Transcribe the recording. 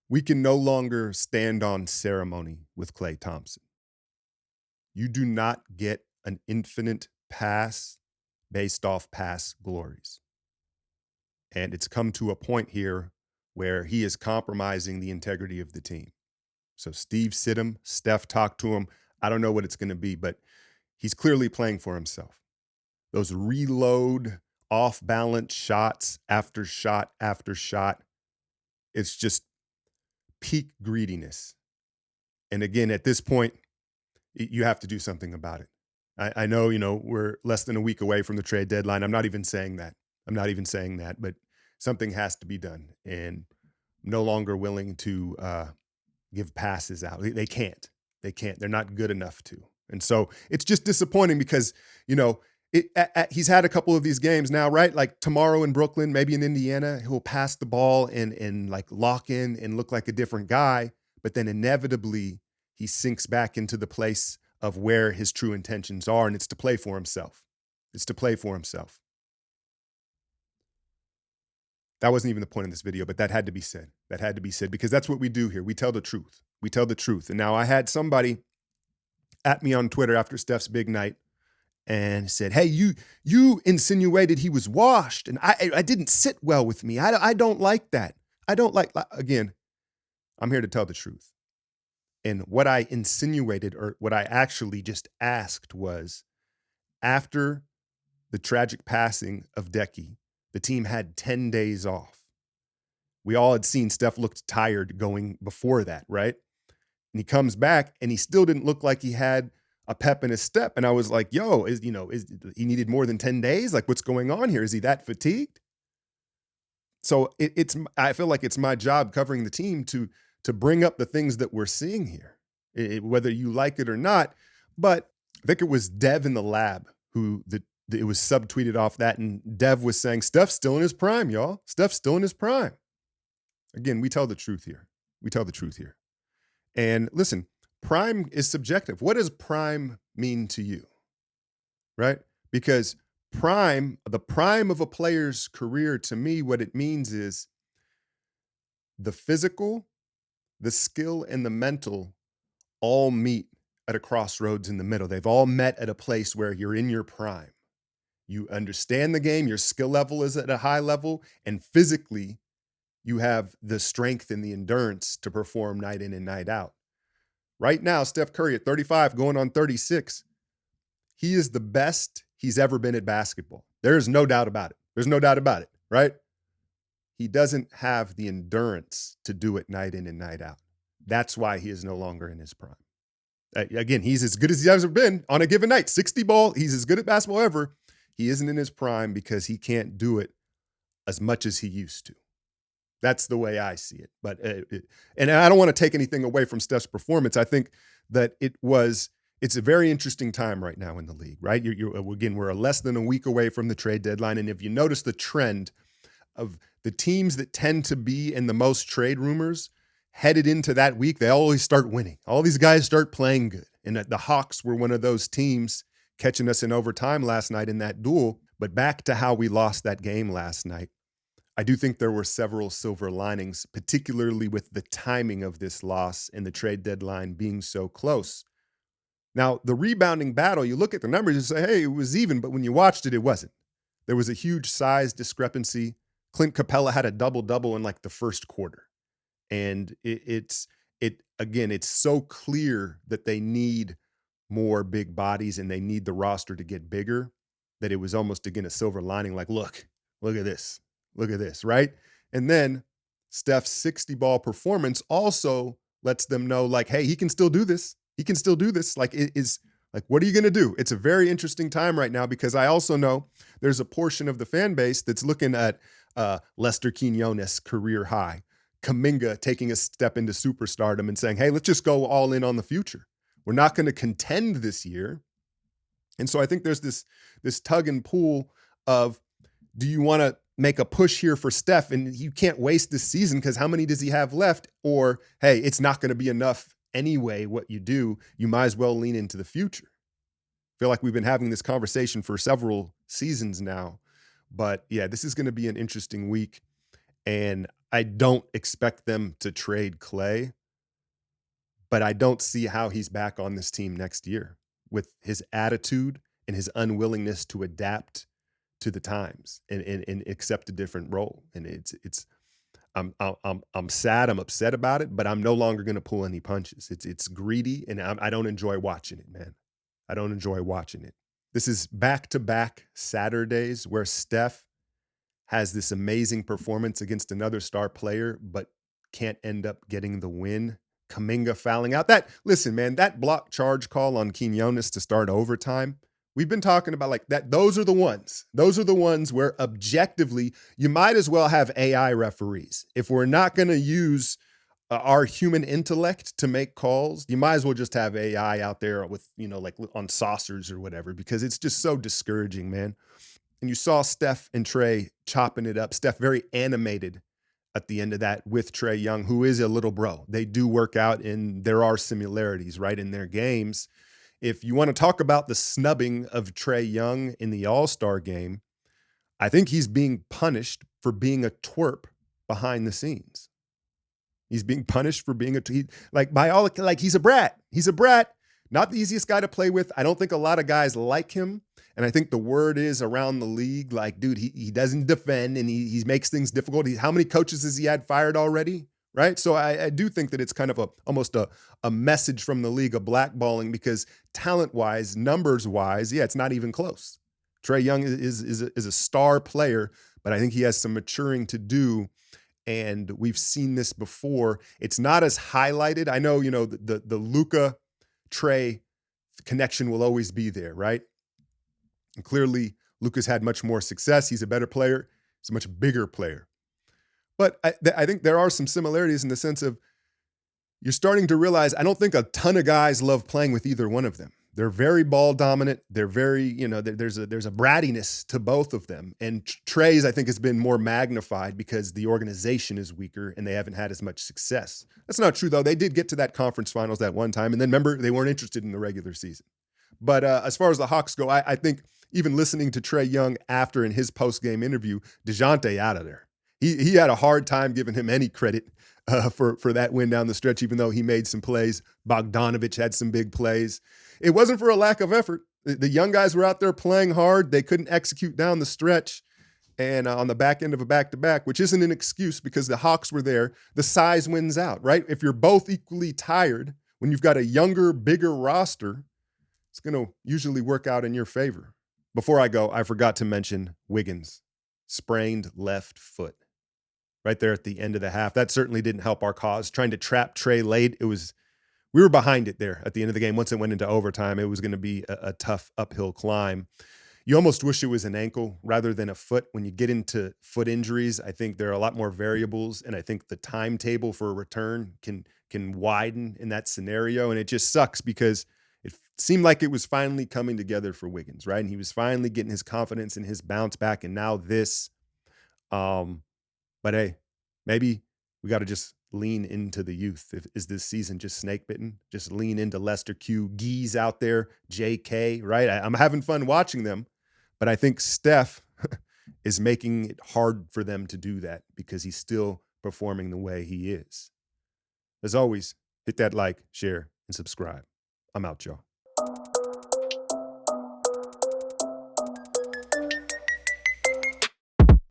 We can no longer stand on ceremony with Klay Thompson. You do not get an infinite pass based off past glories. And it's come to a point here where he is compromising the integrity of the team. So Steve sit him, Steph talked to him. I don't know what it's going to be, but he's clearly playing for himself. Those reload, off balance shots after shot after shot. It's just peak greediness. And again, at this point, you have to do something about it. I know, we're less than a week away from the trade deadline. I'm not even saying that. But something has to be done. And I'm no longer willing to give passes out. They can't. They can't. They're not good enough to. And so it's just disappointing because, he's had a couple of these games now, right? Like tomorrow in Brooklyn, maybe in Indiana, he'll pass the ball and like lock in and look like a different guy. But then inevitably he sinks back into the place of where his true intentions are, and it's to play for himself. It's to play for himself. That wasn't even the point of this video, but that had to be said. That had to be said because that's what we do here. We tell the truth. We tell the truth. And now I had somebody at me on Twitter after Steph's big night and said, "Hey, you insinuated he was washed, and I didn't sit well with me. I don't like that. I don't like." Again, I'm here to tell the truth. And what I insinuated, or what I actually just asked, was after the tragic passing of Decky, the team had 10 days off. We all had seen Steph looked tired going before that, right? And he comes back and he still didn't look like he had a pep in his step. And I was like, yo, is he needed more than 10 days? Like, what's going on here? Is he that fatigued? So I feel like it's my job covering the team to bring up the things that we're seeing here, whether you like it or not. But I think it was Dev in the lab who it was subtweeted off that, and Dev was saying, Steph's still in his prime, y'all. Steph's still in his prime. Again, we tell the truth here. We tell the truth here. And listen, prime is subjective. What does prime mean to you? Right? Because the prime of a player's career, to me, what it means is the physical, the skill, and the mental all meet at a crossroads in the middle. They've all met at a place where you're in your prime. You understand the game, your skill level is at a high level, and physically, you have the strength and the endurance to perform night in and night out. Right now, Steph Curry at 35, going on 36, he is the best he's ever been at basketball. There is no doubt about it. There's no doubt about it, right? He doesn't have the endurance to do it night in and night out. That's why he is no longer in his prime. Again, he's as good as he's ever been on a given night. 60 ball, he's as good at basketball ever. He isn't in his prime because he can't do it as much as he used to. That's the way I see it. But and I don't want to take anything away from Steph's performance. I think that it's a very interesting time right now in the league, right? Again, we're less than a week away from the trade deadline. And if you notice the trend of the teams that tend to be in the most trade rumors headed into that week, they always start winning. All these guys start playing good. And the Hawks were one of those teams catching us in overtime last night in that duel. But back to how we lost that game last night. I do think there were several silver linings, particularly with the timing of this loss and the trade deadline being so close. Now, the rebounding battle, you look at the numbers and say, hey, it was even, but when you watched it, it wasn't. There was a huge size discrepancy. Clint Capella had a double-double in like the first quarter. And it's so clear that they need more big bodies and they need the roster to get bigger, that it was almost, again, a silver lining. Like, look at this. Look at this, right? And then Steph's 60-ball performance also lets them know, like, hey, he can still do this. He can still do this. Like, it is like, what are you going to do? It's a very interesting time right now because I also know there's a portion of the fan base that's looking at Lester Quinones' career high, Kuminga taking a step into superstardom and saying, hey, let's just go all in on the future. We're not going to contend this year. And so I think there's this tug and pull of, do you want to make a push here for Steph and you can't waste this season because how many does he have left? Or, hey, it's not going to be enough anyway, what you do, you might as well lean into the future. I feel like we've been having this conversation for several seasons now. But yeah, this is going to be an interesting week. And I don't expect them to trade Clay, but I don't see how he's back on this team next year with his attitude and his unwillingness to adapt to the times and accept a different role. And it's I'm sad, I'm upset about it, but I'm no longer going to pull any punches. It's greedy, and I don't enjoy watching it, man. I don't enjoy watching it. This is back-to-back Saturdays where Steph has this amazing performance against another star player, but can't end up getting the win. Kuminga fouling out. Listen, man, that block charge call on Quinones to start overtime. We've been talking about like that. Those are the ones. Those are the ones where objectively you might as well have AI referees. If we're not going to use our human intellect to make calls, you might as well just have AI out there with, like on saucers or whatever, because it's just so discouraging, man. And you saw Steph and Trey chopping it up. Steph very animated at the end of that with Trae Young, who is a little bro. They do work out, and there are similarities, right, in their games. If you want to talk about the snubbing of Trae Young in the All-Star game, I think he's being punished for being a twerp behind the scenes. He's being punished for being he's a brat. He's a brat. Not the easiest guy to play with. I don't think a lot of guys like him. And I think the word is around the league, like, dude, he doesn't defend, and he makes things difficult. How many coaches has he had fired already? Right. So I do think that it's kind of almost a message from the league of blackballing, because talent-wise, numbers-wise, yeah, it's not even close. Trae Young is a star player, but I think he has some maturing to do. And we've seen this before. It's not as highlighted. I know, the Luka Trae connection will always be there, right? And clearly, Luka's had much more success. He's a better player. He's a much bigger player. But I think there are some similarities in the sense of you're starting to realize I don't think a ton of guys love playing with either one of them. They're very ball dominant. They're very, there's a brattiness to both of them. And Trey's, I think, has been more magnified because the organization is weaker and they haven't had as much success. That's not true, though. They did get to that conference finals that one time. And then remember, they weren't interested in the regular season. But as far as the Hawks go, I think even listening to Trae Young after in his post-game interview, DeJounte out of there. He had a hard time giving him any credit for that win down the stretch, even though he made some plays. Bogdanovich had some big plays. It wasn't for a lack of effort. The young guys were out there playing hard. They couldn't execute down the stretch and on the back end of a back-to-back, which isn't an excuse because the Hawks were there. The size wins out, right? If you're both equally tired, when you've got a younger, bigger roster, it's going to usually work out in your favor. Before I go, I forgot to mention Wiggins. Sprained left foot right there at the end of the half. That certainly didn't help our cause. Trying to trap Trae late, we were behind it there at the end of the game. Once it went into overtime, it was going to be a tough uphill climb. You almost wish it was an ankle rather than a foot. When you get into foot injuries, I think there are a lot more variables, and I think the timetable for a return can widen in that scenario. And it just sucks because it seemed like it was finally coming together for Wiggins, right? And he was finally getting his confidence and his bounce back. And now this, but hey, maybe we got to just lean into the youth. Is this season just snake bitten? Just lean into Lester Q, Geese out there, JK, right? I'm having fun watching them, but I think Steph is making it hard for them to do that because he's still performing the way he is. As always, hit that like, share, and subscribe. I'm out, y'all.